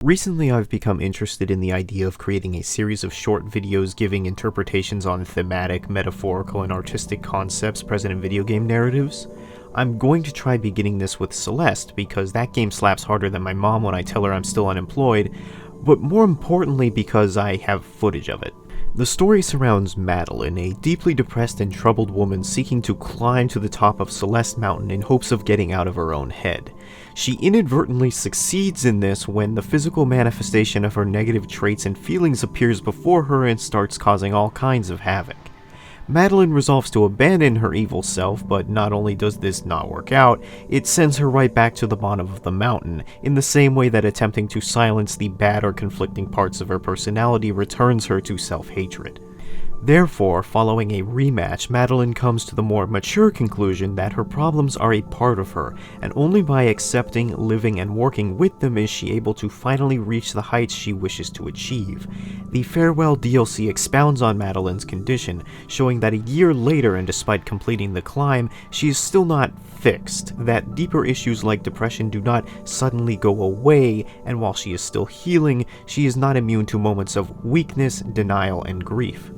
Recently, I've become interested in the idea of creating a series of short videos giving interpretations on thematic, metaphorical, and artistic concepts present in video game narratives. I'm going to try beginning this with Celeste, because that game slaps harder than my mom when I tell her I'm still unemployed, but more importantly because I have footage of it. The story surrounds Madeline, a deeply depressed and troubled woman seeking to climb to the top of Celeste Mountain in hopes of getting out of her own head. She inadvertently succeeds in this when the physical manifestation of her negative traits and feelings appears before her and starts causing all kinds of havoc. Madeline resolves to abandon her evil self, but not only does this not work out, it sends her right back to the bottom of the mountain, in the same way that attempting to silence the bad or conflicting parts of her personality returns her to self-hatred. Therefore, following a rematch, Madeline comes to the more mature conclusion that her problems are a part of her, and only by accepting, living, and working with them is she able to finally reach the heights she wishes to achieve. The Farewell DLC expounds on Madeline's condition, showing that a year later, and despite completing the climb, she is still not fixed, that deeper issues like depression do not suddenly go away, and while she is still healing, she is not immune to moments of weakness, denial, and grief.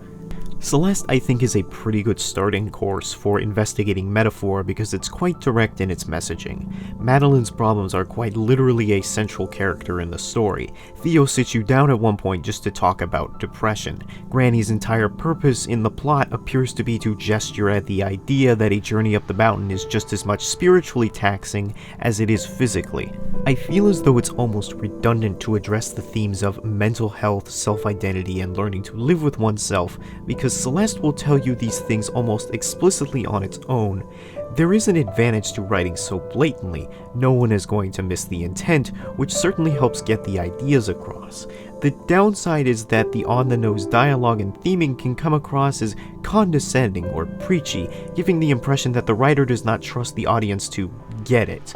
Celeste, I think, is a pretty good starting course for investigating metaphor because it's quite direct in its messaging. Madeline's problems are quite literally a central character in the story. Theo sits you down at one point just to talk about depression. Granny's entire purpose in the plot appears to be to gesture at the idea that a journey up the mountain is just as much spiritually taxing as it is physically. I feel as though it's almost redundant to address the themes of mental health, self-identity, and learning to live with oneself, because Celeste will tell you these things almost explicitly on its own. There is an advantage to writing so blatantly. No one is going to miss the intent, which certainly helps get the ideas across. The downside is that the on-the-nose dialogue and theming can come across as condescending or preachy, giving the impression that the writer does not trust the audience to get it.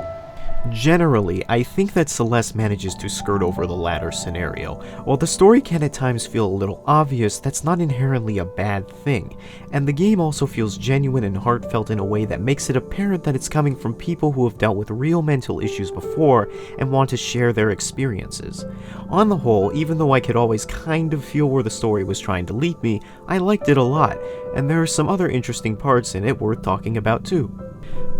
Generally, I think that Celeste manages to skirt over the latter scenario. While the story can at times feel a little obvious, that's not inherently a bad thing, and the game also feels genuine and heartfelt in a way that makes it apparent that it's coming from people who have dealt with real mental issues before and want to share their experiences. On the whole, even though I could always kind of feel where the story was trying to lead me, I liked it a lot, and there are some other interesting parts in it worth talking about too.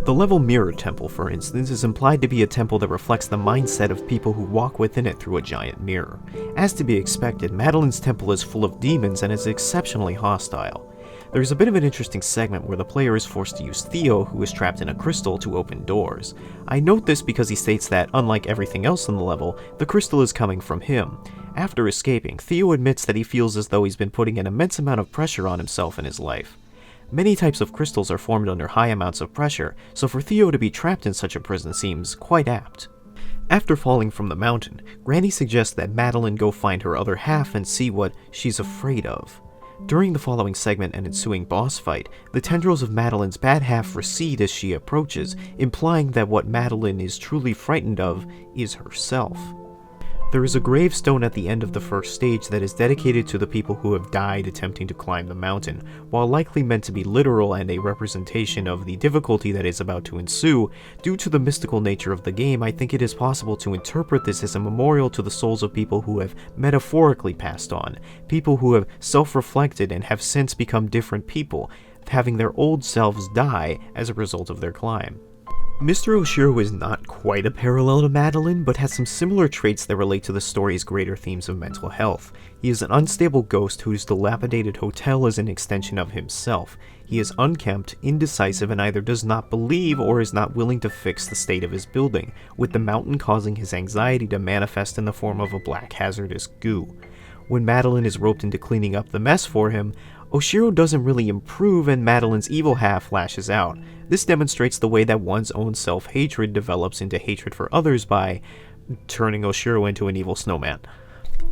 The level Mirror Temple, for instance, is implied to be a temple that reflects the mindset of people who walk within it through a giant mirror. As to be expected, Madeline's temple is full of demons and is exceptionally hostile. There is a bit of an interesting segment where the player is forced to use Theo, who is trapped in a crystal, to open doors. I note this because he states that, unlike everything else in the level, the crystal is coming from him. After escaping, Theo admits that he feels as though he's been putting an immense amount of pressure on himself and his life. Many types of crystals are formed under high amounts of pressure, so for Theo to be trapped in such a prison seems quite apt. After falling from the mountain, Granny suggests that Madeline go find her other half and see what she's afraid of. During the following segment and ensuing boss fight, the tendrils of Madeline's bad half recede as she approaches, implying that what Madeline is truly frightened of is herself. There is a gravestone at the end of the first stage that is dedicated to the people who have died attempting to climb the mountain. While likely meant to be literal and a representation of the difficulty that is about to ensue, due to the mystical nature of the game, I think it is possible to interpret this as a memorial to the souls of people who have metaphorically passed on, people who have self-reflected and have since become different people, having their old selves die as a result of their climb. Mr. Oshiro is not quite a parallel to Madeline, but has some similar traits that relate to the story's greater themes of mental health. He is an unstable ghost whose dilapidated hotel is an extension of himself. He is unkempt, indecisive, and either does not believe or is not willing to fix the state of his building, with the mountain causing his anxiety to manifest in the form of a black hazardous goo. When Madeline is roped into cleaning up the mess for him, Oshiro doesn't really improve and Madeline's evil half lashes out. This demonstrates the way that one's own self-hatred develops into hatred for others by turning Oshiro into an evil snowman.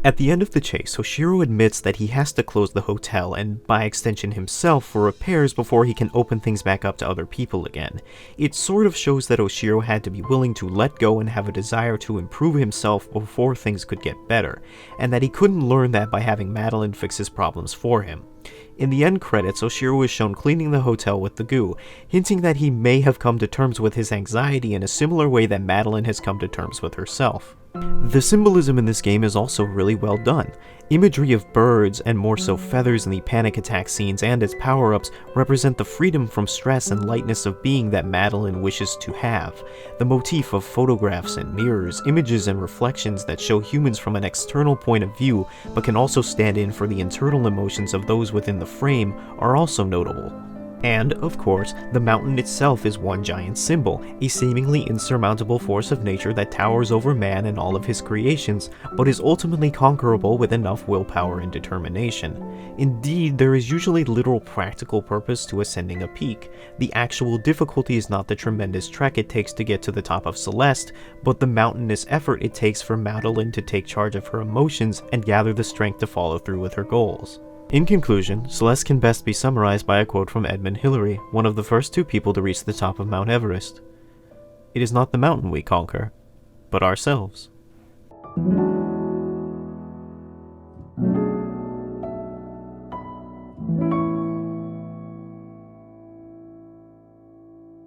At the end of the chase, Oshiro admits that he has to close the hotel and, by extension himself, for repairs before he can open things back up to other people again. It sort of shows that Oshiro had to be willing to let go and have a desire to improve himself before things could get better, and that he couldn't learn that by having Madeline fix his problems for him. In the end credits, Oshiro is shown cleaning the hotel with the goo, hinting that he may have come to terms with his anxiety in a similar way that Madeline has come to terms with herself. The symbolism in this game is also really well done. Imagery of birds, and more so feathers in the panic attack scenes and its power-ups, represent the freedom from stress and lightness of being that Madeline wishes to have. The motif of photographs and mirrors, images and reflections that show humans from an external point of view, but can also stand in for the internal emotions of those within the frame, are also notable. And, of course, the mountain itself is one giant symbol, a seemingly insurmountable force of nature that towers over man and all of his creations, but is ultimately conquerable with enough willpower and determination. Indeed, there is usually little practical purpose to ascending a peak. The actual difficulty is not the tremendous trek it takes to get to the top of Celeste, but the mountainous effort it takes for Madeline to take charge of her emotions and gather the strength to follow through with her goals. In conclusion, Celeste can best be summarized by a quote from Edmund Hillary, one of the first 2 people to reach the top of Mount Everest. "It is not the mountain we conquer, but ourselves."